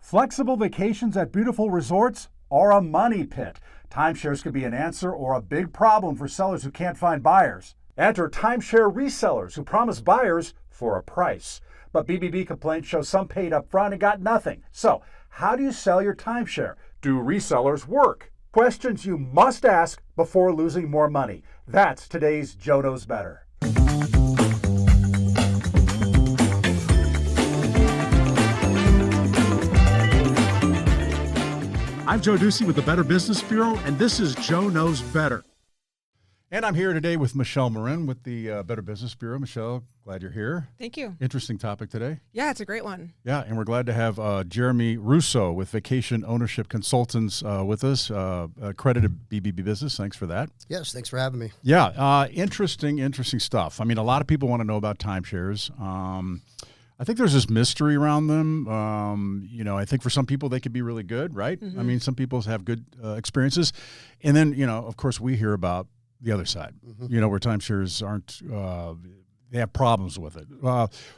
Flexible vacations at beautiful resorts or a money pit? Timeshares could be an answer or a big problem for sellers who can't find buyers. Enter timeshare resellers who promise buyers for a price. But BBB complaints show some paid up front and got nothing. So, how do you sell your timeshare? Do resellers work? Questions you must ask before losing more money. That's today's Joe Knows Better. I'm Joe Ducey with the Better Business Bureau, and this is Joe Knows Better. And I'm here today with Michelle Marin with the Better Business Bureau. Michelle, glad you're here. Thank you. Interesting topic today. Yeah, it's a great one. Yeah, and we're glad to have Jeremy Russo with Vacation Ownership Consultants with us, accredited BBB business. Thanks for that. Yes, thanks for having me. Yeah, interesting stuff. I mean, a lot of people want to know about timeshares. I think there's this mystery around them. I think for some people they could be really good, right? Mm-hmm. I mean, some people have good experiences. And then, of course, we hear about the other side, where timeshares aren't, they have problems with it.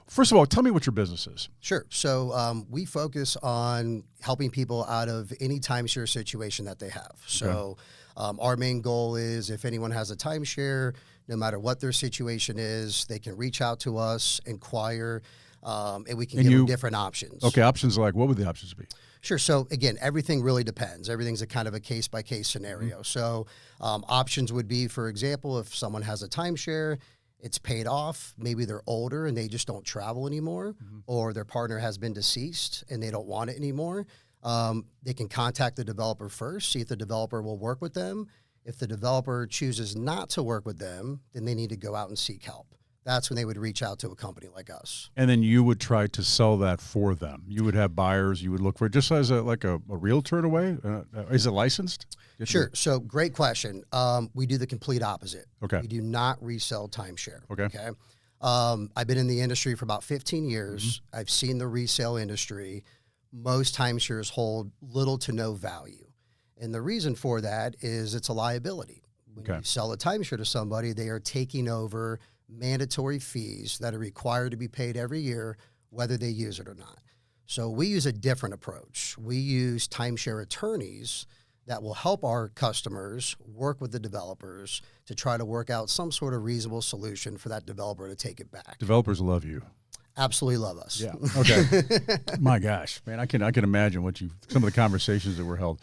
First of all, tell me what your business is. Sure. So we focus on helping people out of any timeshare situation that they have. So our main goal is if anyone has a timeshare, no matter what their situation is, they can reach out to us, inquire, and we can give them different options. Okay, options like, what would the options be? Sure. So again, everything really depends. Everything's a kind of a case-by-case scenario. Mm-hmm. So options would be, for example, if someone has a timeshare, it's paid off, maybe they're older and they just don't travel anymore, or their partner has been deceased and they don't want it anymore, they can contact the developer first, see if the developer will work with them. If the developer chooses not to work with them, then they need to go out and seek help. That's when they would reach out to a company like us. And then you would try to sell that for them. You would have buyers. You would look for it just as a realtor in a way. Is it licensed? Sure. So great question. We do the complete opposite. Okay. We do not resell timeshare. Okay. I've been in the industry for about 15 years. Mm-hmm. I've seen the resale industry. Most timeshares hold little to no value. And the reason for that is it's a liability. When you sell a timeshare to somebody, they are taking over mandatory fees that are required to be paid every year, whether they use it or not. So we use a different approach. We use timeshare attorneys that will help our customers work with the developers to try to work out some sort of reasonable solution for that developer to take it back. Developers love you. Absolutely love us. Yeah. Okay. My gosh, man, I can imagine some of the conversations that were held.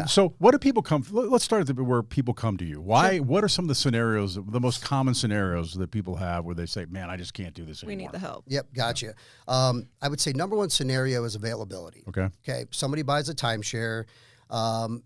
So what do people come? Let's start at where people come to you. Why? Sure. What are some of the scenarios, the most common scenarios that people have where they say, "Man, I just can't do this anymore. We need the help." Yep, gotcha. I would say number one scenario is availability. Okay. Somebody buys a timeshare.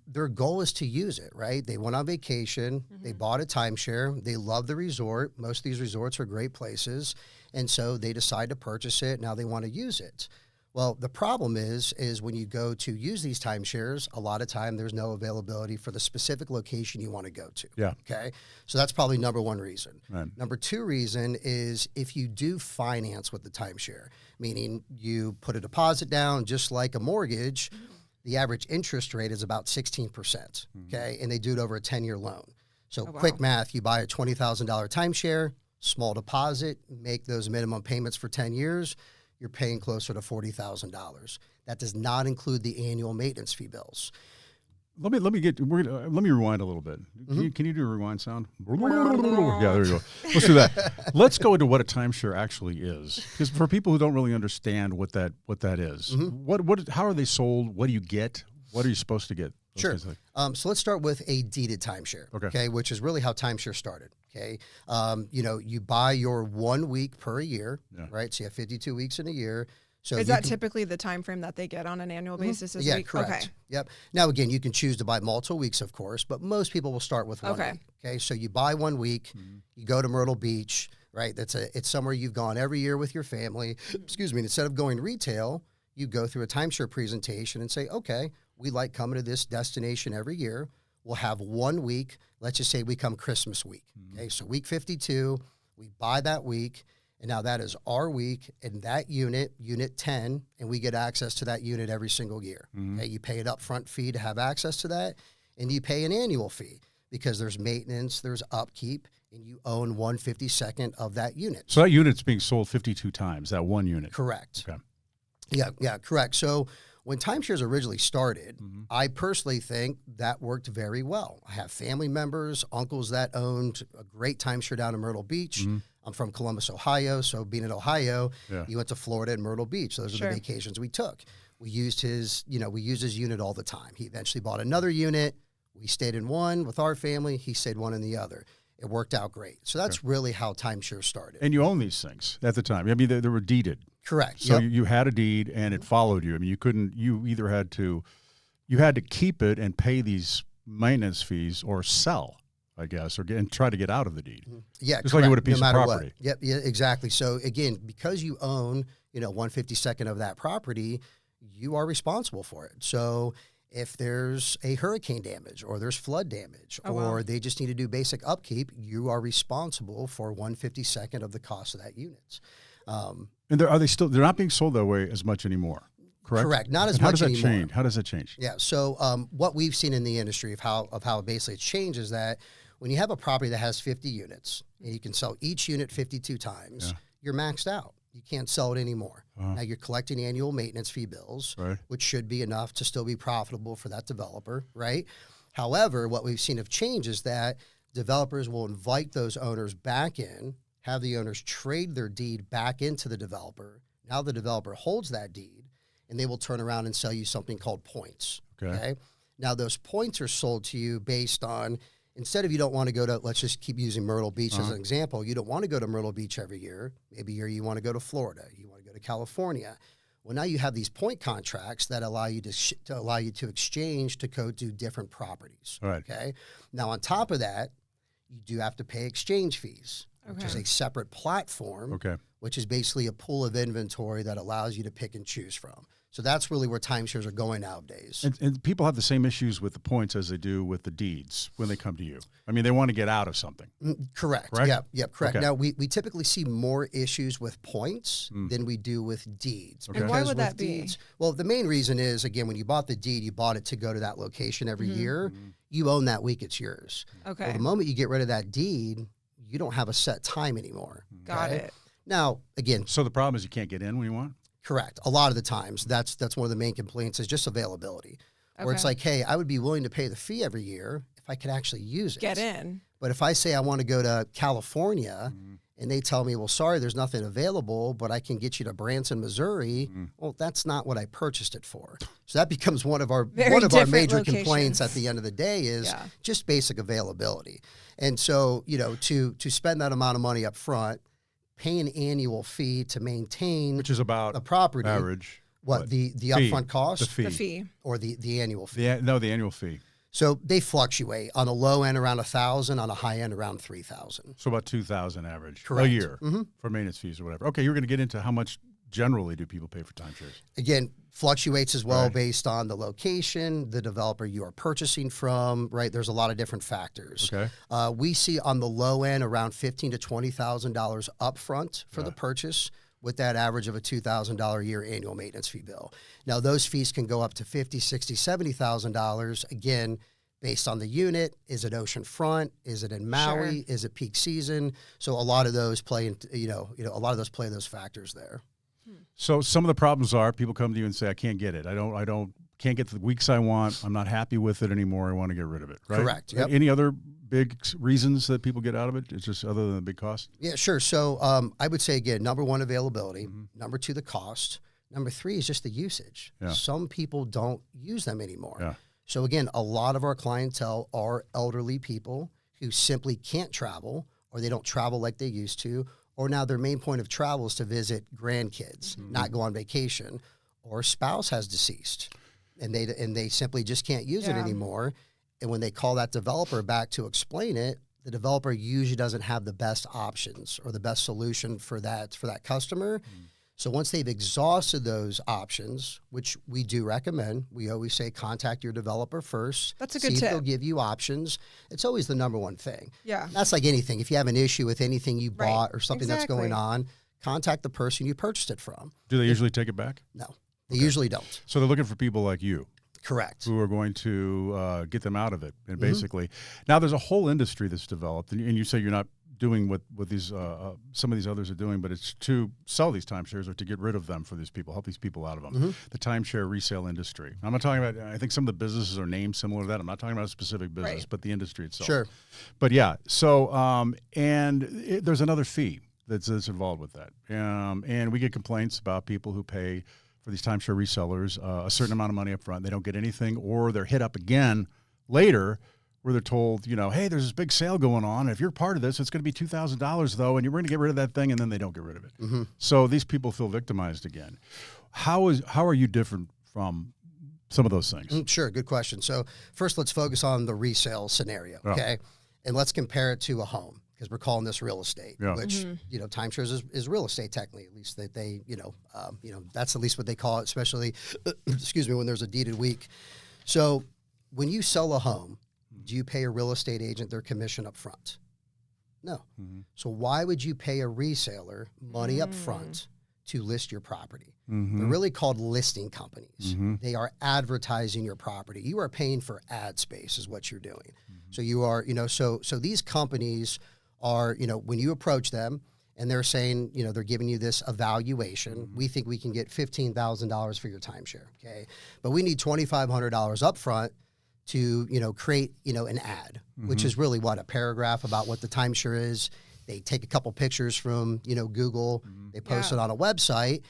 Their goal is to use it, right? They went on vacation. Mm-hmm. They bought a timeshare. They love the resort. Most of these resorts are great places. And so they decide to purchase it. Now they want to use it. Well, the problem is when you go to use these timeshares, a lot of time there's no availability for the specific location you want to go to. Yeah. Okay. So that's probably number one reason. Right. Number two reason is if you do finance with the timeshare, meaning you put a deposit down just like a mortgage, the average interest rate is about 16%. Okay. And they do it over a 10-year loan. So quick math, you buy a $20,000 timeshare, small deposit, make those minimum payments for 10 years, you're paying closer to $40,000. That does not include the annual maintenance fee bills. Let me rewind a little bit. Can you do a rewind sound? Yeah, there you go. Let's do that. Let's go into what a timeshare actually is, because for people who don't really understand what that is, how are they sold? What do you get? What are you supposed to get? Sure. So let's start with a deeded timeshare. Okay, which is really how timeshare started. Okay, you buy your 1 week per year, right? So you have 52 weeks in a year. So is that typically the time frame that they get on an annual basis? Yeah, correct. Okay. Yep. Now again, you can choose to buy multiple weeks, of course, but most people will start with 1 week. Okay, so you buy 1 week, you go to Myrtle Beach, right? It's somewhere you've gone every year with your family. Excuse me. Instead of going retail, you go through a timeshare presentation and say, okay, we like coming to this destination every year. We'll have 1 week. Let's just say we come Christmas week. Okay, so week 52, we buy that week, and now that is our week in that unit 10, and we get access to that unit every single year. Okay, you pay an upfront fee to have access to that, and you pay an annual fee because there's maintenance, there's upkeep, and you own 1/52nd of that unit. So that unit's being sold 52 times, that one unit? Correct. Okay. Yeah, correct. So When timeshares originally started, I personally think that worked very well. I have family members, uncles that owned a great timeshare down in Myrtle Beach. I'm from Columbus, Ohio, so being in Ohio, you went to Florida and Myrtle Beach. Those are the vacations we took. We used his unit all the time. He eventually bought another unit. We stayed in one with our family. He stayed one in the other. It worked out great. So that's really how timeshare started. And you own these things at the time. I mean, they were deeded. Correct. So you had a deed and it followed you. I mean, you either had to keep it and pay these maintenance fees or sell, I guess, and try to get out of the deed. Yeah, just like you would a piece of property. What. Yep, yeah, exactly. So again, because you own, 1/52 of that property, you are responsible for it. So if there's a hurricane damage or there's flood damage or they just need to do basic upkeep, you are responsible for 1/52 of the cost of that unit. And they're not being sold that way as much anymore, correct? Correct. Not as much anymore. Change? How does that change? Yeah. So what we've seen in the industry of how basically it's changed is that when you have a property that has 50 units and you can sell each unit 52 times, you're maxed out. You can't sell it anymore. Now you're collecting annual maintenance fee bills, which should be enough to still be profitable for that developer, right? However, what we've seen of change is that developers will invite those owners back in, have the owners trade their deed back into the developer. Now the developer holds that deed, and they will turn around and sell you something called points. Okay. Now those points are sold to you based on, instead of you don't want to go to, let's just keep using Myrtle Beach as an example. You don't want to go to Myrtle Beach every year. Maybe you want to go to Florida. You want to go to California. Well, now you have these point contracts that allow you to exchange to go to different properties. Okay. Now on top of that, you do have to pay exchange fees, which is a separate platform, which is basically a pool of inventory that allows you to pick and choose from. So that's really where timeshares are going nowadays. And people have the same issues with the points as they do with the deeds when they come to you. I mean, they want to get out of something. Correct. Yep, correct. Now, we typically see more issues with points than we do with deeds. And why would that be? Well, the main reason is, again, when you bought the deed, you bought it to go to that location every year. You own that week, it's yours. Okay. Well, the moment you get rid of that deed, you don't have a set time anymore. Got it. Now, again. So the problem is you can't get in when you want? Correct. A lot of the times, that's one of the main complaints is just availability. Where it's like, hey, I would be willing to pay the fee every year if I could actually use it. Get in. But if I say I want to go to California and they tell me, well, sorry, there's nothing available, but I can get you to Branson, Missouri, well, that's not what I purchased it for. So that becomes one of our major complaints at the end of the day is just basic availability. And so, to spend that amount of money up front, pay an annual fee to maintain, which is about a property average. What the upfront cost? The fee. Or the annual fee? The annual fee. So they fluctuate on a low end around $1,000, on a high end around $3,000. So about $2,000 average Correct. a year for maintenance fees or whatever. Okay, you're going to get into how much generally do people pay for timeshares? Again, fluctuates as well based on the location, the developer you are purchasing from, right? There's a lot of different factors. Okay. We see on the low end around $15,000 to $20,000 upfront for the purchase, with that average of a $2,000 a year annual maintenance fee bill. Now, those fees can go up to $50,000, $60,000, $70,000, again, based on the unit. Is it oceanfront? Is it in Maui? Is it peak season? So a lot of those play into, a lot of those play those factors there. So some of the problems are people come to you and say, I can't get it. I can't get the weeks I want. I'm not happy with it anymore. I want to get rid of it, right? Correct. Yep. Any other big reasons that people get out of it? It's just other than the big cost? Yeah, sure. So I would say, again, number one, availability. Number two, the cost. Number three is just the usage. Yeah. Some people don't use them anymore. Yeah. So again, a lot of our clientele are elderly people who simply can't travel, or they don't travel like they used to, or now their main point of travel is to visit grandkids, not go on vacation, or spouse has deceased, and they simply just can't use it anymore. And when they call that developer back to explain it, the developer usually doesn't have the best options or the best solution for that customer. So once they've exhausted those options, which we do recommend, we always say contact your developer first. That's a good tip. See if they'll tip. give you options. It's always the number one thing. Yeah. That's like anything. If you have an issue with anything you bought or something that's going Exactly. on, contact the person you purchased it from. Do they usually take it back? No, they usually don't. So they're looking for people like you Correct. who are going to get them out of it. And basically, now there's a whole industry that's developed, and you say you're not doing what these some of these others are doing, but it's to sell these timeshares or to get rid of them for these people, help these people out of them. The timeshare resale industry. I'm not talking about. I think some of the businesses are named similar to that. I'm not talking about a specific business, but the industry itself. Sure. But yeah. So there's another fee that's involved with that, and we get complaints about people who pay for these timeshare resellers a certain amount of money up front. They don't get anything, or they're hit up again later, where they're told, hey, there's this big sale going on. And if you're part of this, it's going to be $2,000 though, and you're going to get rid of that thing, and then they don't get rid of it. So these people feel victimized again. How are you different from some of those things? Sure, good question. So first, let's focus on the resale scenario, okay? And let's compare it to a home, because we're calling this real estate, which timeshares is real estate technically. At least they that's at least what they call it, especially excuse me, when there's a deeded week. So when you sell a home, do you pay a real estate agent their commission up front? No. So why would you pay a reseller money up front to list your property? They're really called listing companies. They are advertising your property. You are paying for ad space is what you're doing. So you are, so these companies are, when you approach them and they're saying, they're giving you this evaluation, we think we can get $15,000 for your timeshare, okay? But we need $2,500 up front to, create, an ad, which is really a paragraph about what the timeshare is. They take a couple pictures from, Google, they post it on a website.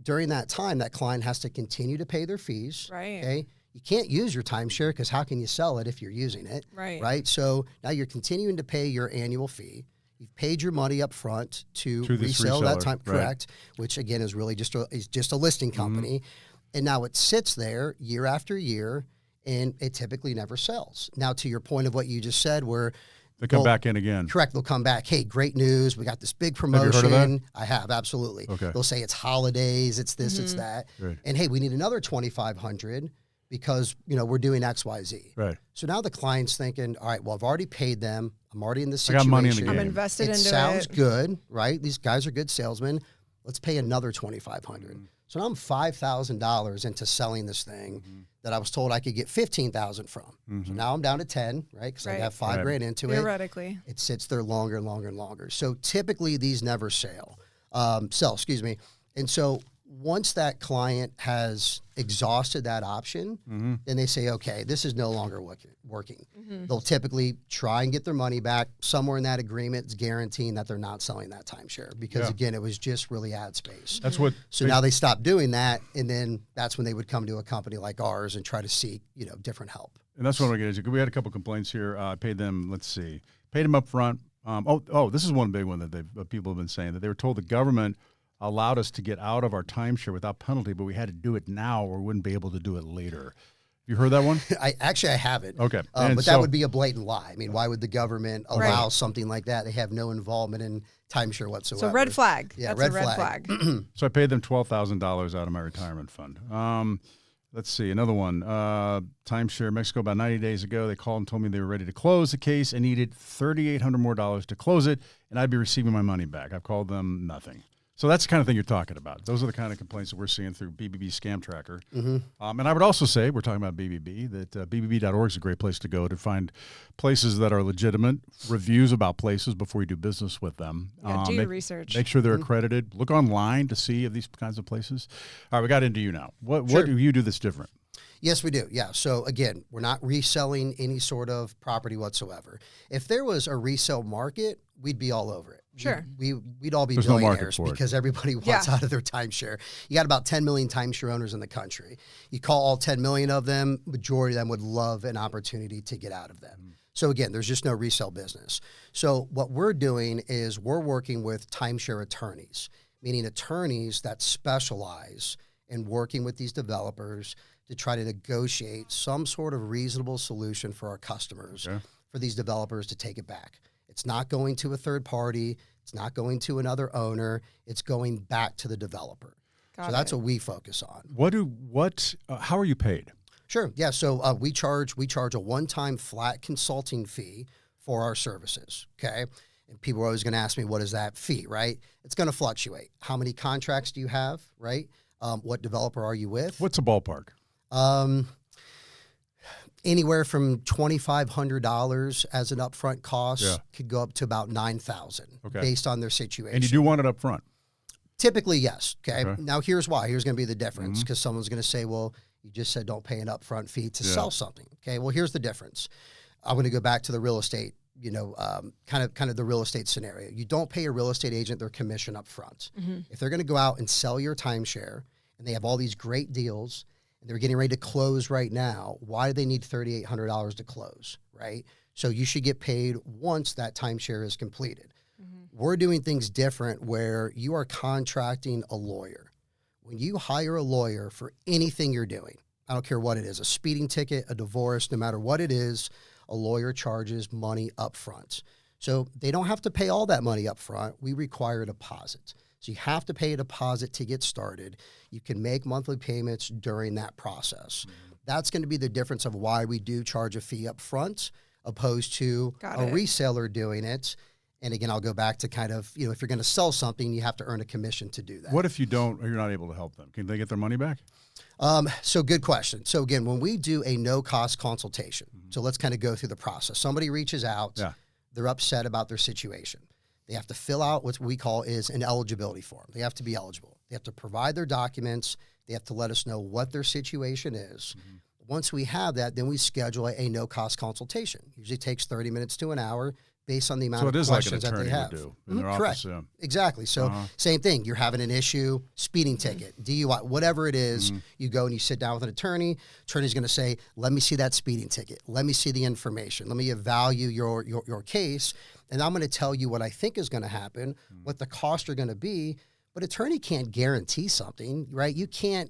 During that time, that client has to continue to pay their fees. Right. Okay. You can't use your timeshare because how can you sell it if you're using it? Right. So now you're continuing to pay your annual fee. You've paid your money up front to resell that time, correct? Which again is really just a listing company. And now it sits there year after year, and it typically never sells. Now, to your point of what you just said, where they come back in again. Correct. They'll come back. Hey, great news. We got this big promotion. Have you heard of that? I have, absolutely. Okay. They'll say it's holidays, it's this, it's that. Right. And hey, we need another $2,500 because, we're doing X, Y, Z. Right. So now the client's thinking, all right, well, I've already paid them. I'm already in this situation. I got money in the game. I'm invested into it. It sounds good, right? These guys are good salesmen. Let's pay another $2,500. So now I'm $5,000 into selling this thing that I was told I could get $15,000 from. So now I'm down to 10, right? Because I have $5,000 into it. Theoretically. It sits there longer and longer and longer. So typically these never sell, excuse me. And so once that client has exhausted that option, then they say, okay, this is no longer working. They'll typically try and get their money back. Somewhere in that agreement, it's guaranteeing that they're not selling that timeshare because, again, it was just really ad space. That's what. So now they stop doing that, and then that's when they would come to a company like ours and try to seek, different help. And that's what we're getting into. We had a couple complaints here. I paid them, paid them up front. This is one big one that people have been saying, that they were told the government allowed us to get out of our timeshare without penalty, but we had to do it now or wouldn't be able to do it later. You heard that one? I haven't. Okay. But that would be a blatant lie. I mean, why would the government allow something like that? They have no involvement in timeshare whatsoever. So red flag. Yeah, That's red a red flag. So I paid them $12,000 out of my retirement fund. Let's see, another one. Timeshare Mexico, about 90 days ago, they called and told me they were ready to close the case and needed $3,800 more to close it, and I'd be receiving my money back. I've called them, nothing. So that's the kind of thing you're talking about. Those are the kind of complaints that we're seeing through BBB Scam Tracker. And I would also say, we're talking about BBB, that BBB.org is a great place to go to find places that are legitimate, reviews about places before you do business with them. Do your research. Make sure they're accredited. Look online to see if these kinds of places. All right, we got into you now. What do you do that's different? Yes, we do. Yeah. So again, we're not reselling any sort of property whatsoever. If there was a resale market, we'd be all over it. Sure. We'd all be There's no market billionaires for it. because everybody wants out of their timeshare. You got about 10 million timeshare owners in the country. You call all 10 million of them, majority of them would love an opportunity to get out of them. So again, there's just no resale business. So what we're doing is we're working with timeshare attorneys, meaning attorneys that specialize in working with these developers to try to negotiate some sort of reasonable solution for our customers, for these developers to take it back. It's not going to a third party. It's not going to another owner. It's going back to the developer. So that's what we focus on. How are you paid? Sure. Yeah. So we charge a one-time flat consulting fee for our services. Okay. And people are always going to ask me, what is that fee, right? It's going to fluctuate. How many contracts do you have, right? What developer are you with? What's a ballpark? Anywhere from $2,500 as an upfront cost Yeah. could go up to about $9,000 Okay. based on their situation. And you do want it up front. Typically, yes. Okay. Okay. Now, here's why. Here's going to be the difference, because someone's going to say, well, you just said don't pay an upfront fee to sell something. Okay. Well, here's the difference. I'm going to go back to the real estate, kind of the real estate scenario. You don't pay a real estate agent their commission up front. If they're going to go out and sell your timeshare and they have all these great deals and they're getting ready to close right now, why do they need $3,800 to close, right? So you should get paid once that timeshare is completed. We're doing things different where you are contracting a lawyer. When you hire a lawyer for anything you're doing, I don't care what it is, a speeding ticket, a divorce, no matter what it is, a lawyer charges money up front. So they don't have to pay all that money up front. We require a deposit. So you have to pay a deposit to get started. You can make monthly payments during that process. That's going to be the difference of why we do charge a fee up front opposed to a reseller doing it. And again, I'll go back to kind of, if you're going to sell something, you have to earn a commission to do that. What if you don't, or you're not able to help them? Can they get their money back? So good question. So again, when we do a no-cost consultation, so let's kind of go through the process. Somebody reaches out, they're upset about their situation. They have to fill out what we call is an eligibility form. They have to be eligible. They have to provide their documents. They have to let us know what their situation is. Once we have that, then we schedule a no-cost consultation. Usually takes 30 minutes to an hour based on the amount of questions that they have. So it is like an attorney would do in their Correct. office. Exactly. So same thing. You're having an issue, speeding ticket, DUI, whatever it is, you go and you sit down with an attorney. Attorney's going to say, let me see that speeding ticket. Let me see the information. Let me evaluate your case. And I'm going to tell you what I think is going to happen, what the costs are going to be. But attorney can't guarantee something, right? You can't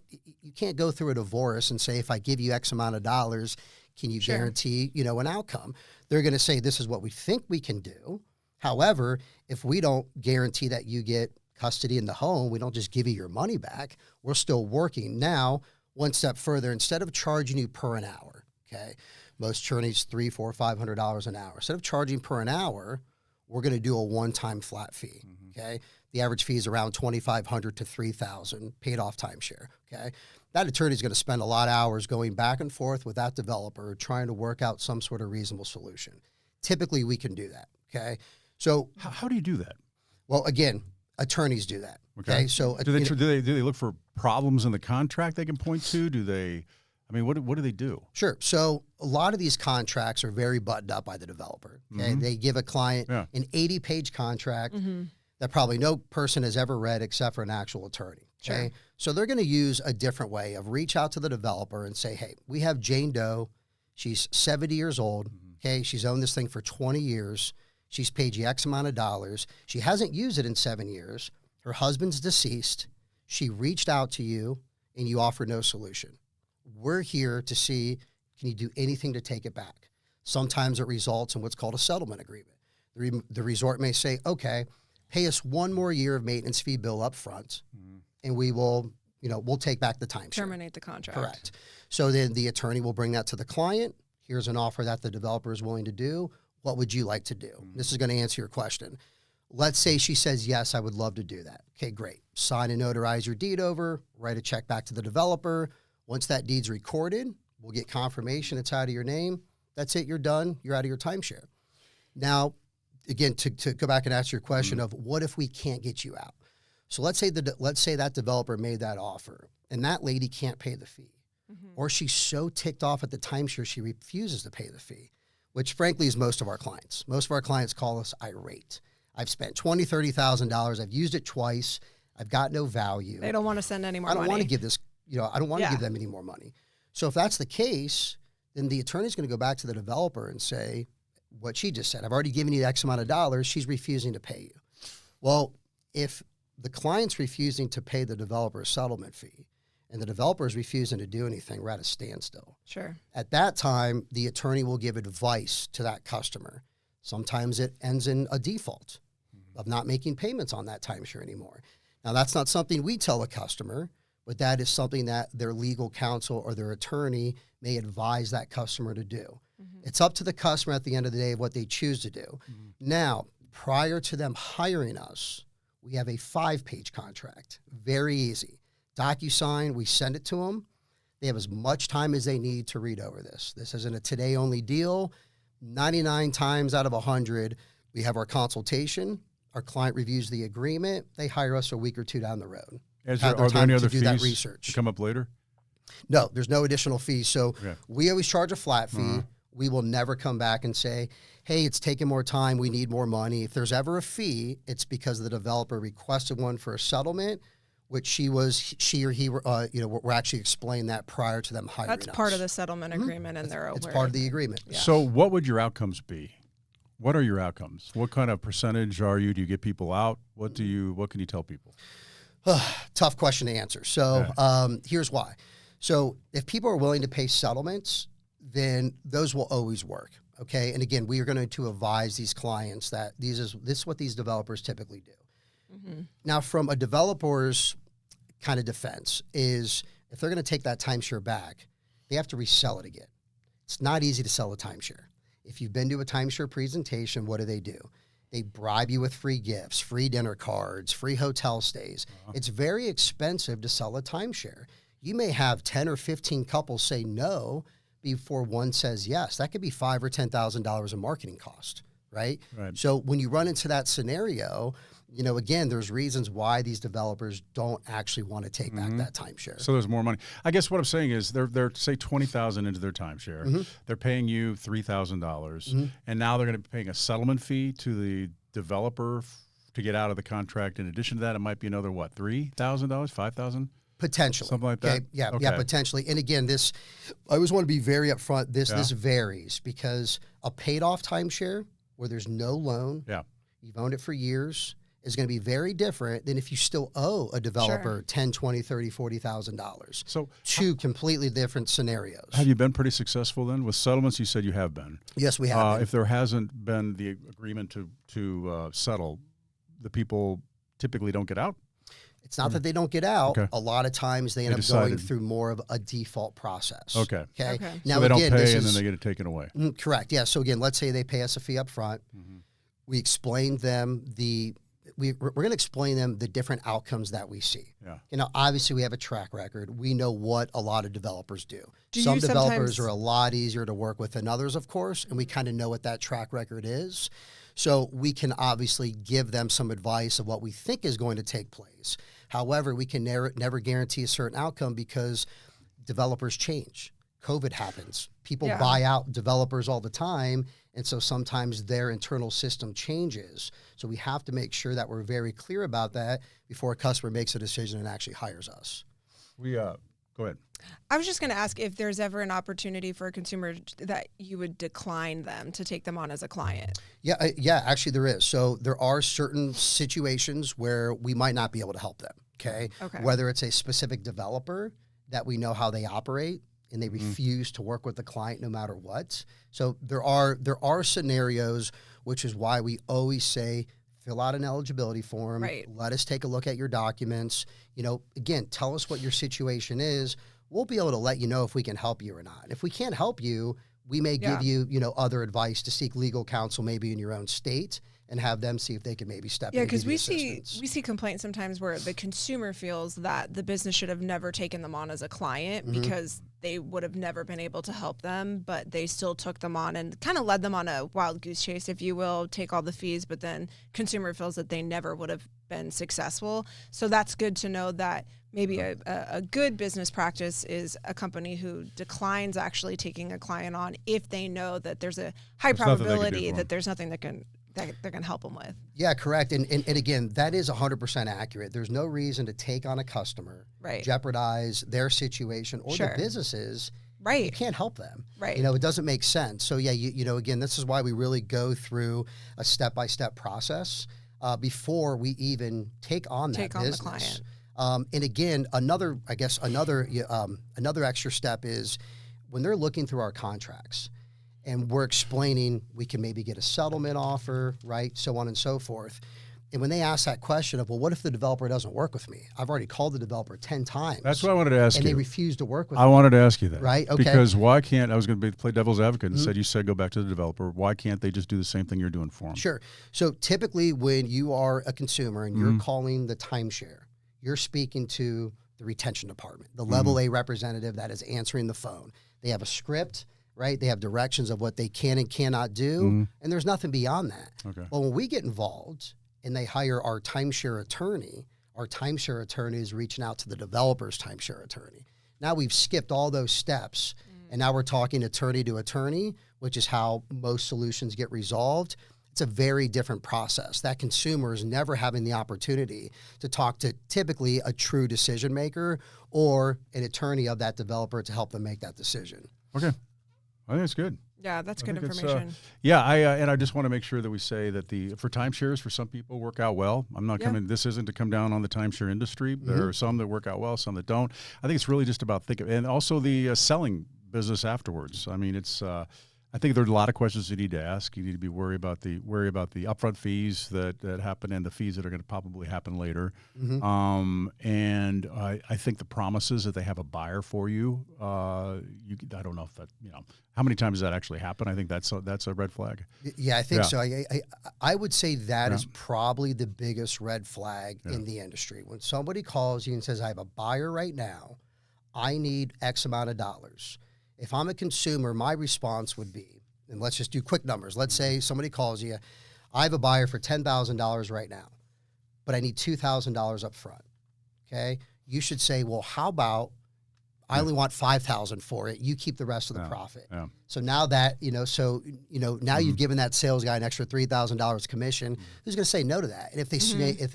go through a divorce and say, if I give you X amount of dollars, can you guarantee, an outcome? They're going to say, this is what we think we can do. However, if we don't guarantee that you get custody in the home, we don't just give you your money back. We're still working. Now, one step further, instead of charging you per an hour, okay, most attorneys $300, $400, $500 an hour. Instead of charging per an hour, we're going to do a one-time flat fee, okay? The average fee is around $2,500 to $3,000 paid off timeshare, okay? That attorney is going to spend a lot of hours going back and forth with that developer trying to work out some sort of reasonable solution. Typically, we can do that, okay? So how do you do that? Well, again, attorneys do that, okay? So do they look for problems in the contract they can point to? Do they, what do they do? Sure. So a lot of these contracts are very buttoned up by the developer, okay? They give a client an 80-page contract that probably no person has ever read except for an actual attorney. Okay. So they're going to use a different way of reach out to the developer and say, hey, we have Jane Doe. She's 70 years old. Okay. She's owned this thing for 20 years. She's paid you X amount of dollars. She hasn't used it in 7 years. Her husband's deceased. She reached out to you and you offer no solution. We're here to see, can you do anything to take it back? Sometimes it results in what's called a settlement agreement. The resort may say, okay, pay us one more year of maintenance fee bill up front. And we will, we'll take back the timeshare. Terminate the contract. Correct. So then the attorney will bring that to the client. Here's an offer that the developer is willing to do. What would you like to do? This is going to answer your question. Let's say she says, yes, I would love to do that. Okay, great. Sign and notarize your deed over, write a check back to the developer. Once that deed's recorded, we'll get confirmation it's out of your name. That's it. You're done. You're out of your timeshare. Now, again, to go back and answer your question of what if we can't get you out? So let's say that developer made that offer and that lady can't pay the fee, or she's so ticked off at the timeshare she refuses to pay the fee, which frankly is most of our clients. Most of our clients call us irate. I've spent $20,000, $30,000. I've used it twice. I've got no value. They don't want to send any more money. I don't want to give this, I don't want to give them any more money. So if that's the case, then the attorney's going to go back to the developer and say what she just said. I've already given you X amount of dollars. She's refusing to pay you. Well, if the client's refusing to pay the developer a settlement fee and the developer is refusing to do anything, we're at a standstill. Sure. At that time, the attorney will give advice to that customer. Sometimes it ends in a default of not making payments on that timeshare anymore. Now, that's not something we tell a customer, but that is something that their legal counsel or their attorney may advise that customer to do. It's up to the customer at the end of the day of what they choose to do. Now, prior to them hiring us, we have a 5-page contract. Very easy. DocuSign, we send it to them. They have as much time as they need to read over this. This isn't a today-only deal. 99 times out of 100, we have our consultation. Our client reviews the agreement. They hire us a week or two down the road. Are there any other fees to come up later? No, there's no additional fees. So we always charge a flat fee. We will never come back and say, hey, it's taking more time. We need more money. If there's ever a fee, it's because the developer requested one for a settlement, which she or he were actually explained that prior to them hiring us. That's part of the settlement agreement, and they're aware. It's part of the agreement. Yeah. So what would your outcomes be? What are your outcomes? What kind of percentage are you? Do you get people out? What can you tell people? Tough question to answer. So here's why. So if people are willing to pay settlements, then those will always work. Okay. And again, we are going to advise these clients that this is what these developers typically do. Mm-hmm. Now, from a developer's kind of defense is if they're going to take that timeshare back, they have to resell it again. It's not easy to sell a timeshare. If you've been to a timeshare presentation, what do? They bribe you with free gifts, free dinner cards, free hotel stays. It's very expensive to sell a timeshare. You may have 10 or 15 couples say no before one says yes. That could be $5,000 or $10,000 in marketing cost, right? So when you run into that scenario, again, there's reasons why these developers don't actually want to take back that timeshare. So there's more money. I guess what I'm saying is they're say $20,000 into their timeshare. They're paying you $3,000, and now they're going to be paying a settlement fee to the developer to get out of the contract. In addition to that, it might be another $3,000, $5,000. Potentially. Something like that? Okay. Yeah, potentially. And again, I always want to be very upfront. This varies because a paid off timeshare where there's no loan, you've owned it for years, is going to be very different than if you still owe a developer $10,000, $20,000, $30,000, $40,000. So two completely different scenarios. Have you been pretty successful then? With settlements, you said you have been. Yes, we have been. If there hasn't been the agreement to settle, the people typically don't get out? It's not that they don't get out. A lot of times they end up going through more of a default process. Okay. Now, so they don't pay and then they get it taken away. Correct. Yeah. So again, let's say they pay us a fee up front. We explain them we're going to explain them the different outcomes that we see. Obviously we have a track record. We know what a lot of developers do. Some developers are a lot easier to work with than others, of course, and we kind of know what that track record is. So we can obviously give them some advice of what we think is going to take place. However, we can never guarantee a certain outcome because developers change. COVID happens. People buy out developers all the time, and so sometimes their internal system changes. So we have to make sure that we're very clear about that before a customer makes a decision and actually hires us. Go ahead. I was just going to ask if there's ever an opportunity for a consumer that you would decline them to take them on as a client. Yeah, actually there is. So there are certain situations where we might not be able to help them, okay? Whether it's a specific developer that we know how they operate and they refuse to work with the client no matter what. So there are scenarios, which is why we always say, fill out an eligibility form. Let us take a look at your documents. Again, tell us what your situation is. We'll be able to let you know if we can help you or not. If we can't help you, we may give you, other advice to seek legal counsel maybe in your own state and have them see if they can maybe step in and give you assistance. we see complaints sometimes where the consumer feels that the business should have never taken them on as a client because they would have never been able to help them, but they still took them on and kind of led them on a wild goose chase, if you will, take all the fees, but then consumer feels that they never would have been successful. So that's good to know that maybe a good business practice is a company who declines actually taking a client on if they know that there's a high probability that there's nothing that they're going to help them with. Yeah, correct. And again, that is 100% accurate. There's no reason to take on a customer, jeopardize their situation or the businesses. You can't help them. It doesn't make sense. So yeah, again, this is why we really go through a step-by-step process before we even take on that business. The client. And again, another extra step is when they're looking through our contracts and we're explaining we can maybe get a settlement offer, right? So on and so forth. And when they ask that question of, well, what if the developer doesn't work with me? I've already called the developer 10 times. That's what I wanted to ask you. And they refuse to work with me. I wanted to ask you that. Right? Okay. Because why can't, I was going to play devil's advocate and you said go back to the developer. Why can't they just do the same thing you're doing for them? Sure. So typically when you are a consumer and you're calling the timeshare, you're speaking to the retention department, the level A representative that is answering the phone. They have a script, right? They have directions of what they can and cannot do, and there's nothing beyond that. Okay. Well, when we get involved and they hire our timeshare attorney is reaching out to the developer's timeshare attorney. Now we've skipped all those steps, and now we're talking attorney to attorney, which is how most solutions get resolved. It's a very different process. That consumer is never having the opportunity to talk to typically a true decision maker or an attorney of that developer to help them make that decision. Okay. I think it's good. Yeah, that's good think it's, information. and I just want to make sure that we say that for timeshares, for some people work out well. I'm not coming, this isn't to come down on the timeshare industry. There are some that work out well, some that don't. I think it's really just about and also the selling business afterwards. I mean, I think there's a lot of questions you need to ask. You need to be worried about the upfront fees that happen and the fees that are going to probably happen later. And I think the promises that they have a buyer for you. I don't know if that how many times does that actually happen? I think that's a red flag. Yeah, I think so. I would say that is probably the biggest red flag in the industry. When somebody calls you and says, "I have a buyer right now, I need X amount of dollars." If I'm a consumer, my response would be, and let's just do quick numbers. Let's say somebody calls you, I have a buyer for $10,000 right now, but I need $2,000 up front. Okay. You should say, well, how about I only want $5,000 for it. You keep the rest of the profit. Yeah. So now that, now you've given that sales guy an extra $3,000 commission. Who's going to say no to that? And if they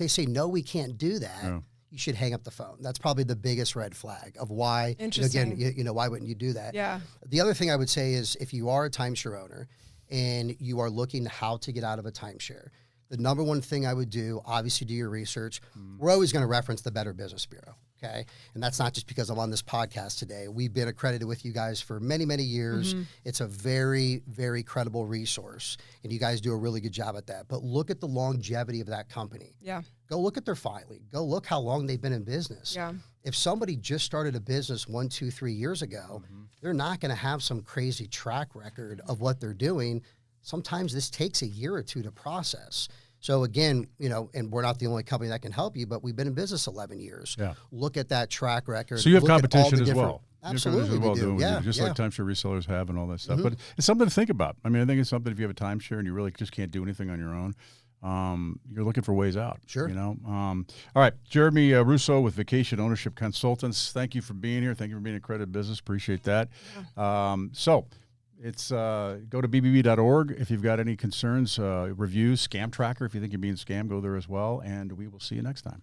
say, no, we can't do that. You should hang up the phone. That's probably the biggest red flag of why, again, why wouldn't you do that? Yeah. The other thing I would say is if you are a timeshare owner and you are looking how to get out of a timeshare, the number one thing I would do, obviously do your research. We're always going to reference the Better Business Bureau, okay? And that's not just because I'm on this podcast today. We've been accredited with you guys for many, many years. It's a very, very credible resource, and you guys do a really good job at that. But look at the longevity of that company. Yeah. Go look at their filing. Go look how long they've been in business. Yeah. If somebody just started a business 1, 2, 3 years ago, they're not going to have some crazy track record of what they're doing. Sometimes this takes a year or two to process. So again, and we're not the only company that can help you, but we've been in business 11 years. Yeah. Look at that track record. So you have competition as well. Absolutely, we do. Yeah, just like timeshare resellers have and all that stuff. But it's something to think about. I mean, I think it's something if you have a timeshare and you really just can't do anything on your own. You're looking for ways out. Sure. All right, Jeremy Russo with Vacation Ownership Consultants. Thank you for being here. Thank you for being accredited business. Appreciate that. So it's go to bbb.org if you've got any concerns, reviews, scam tracker. If you think you're being scammed, go there as well. And we will see you next time.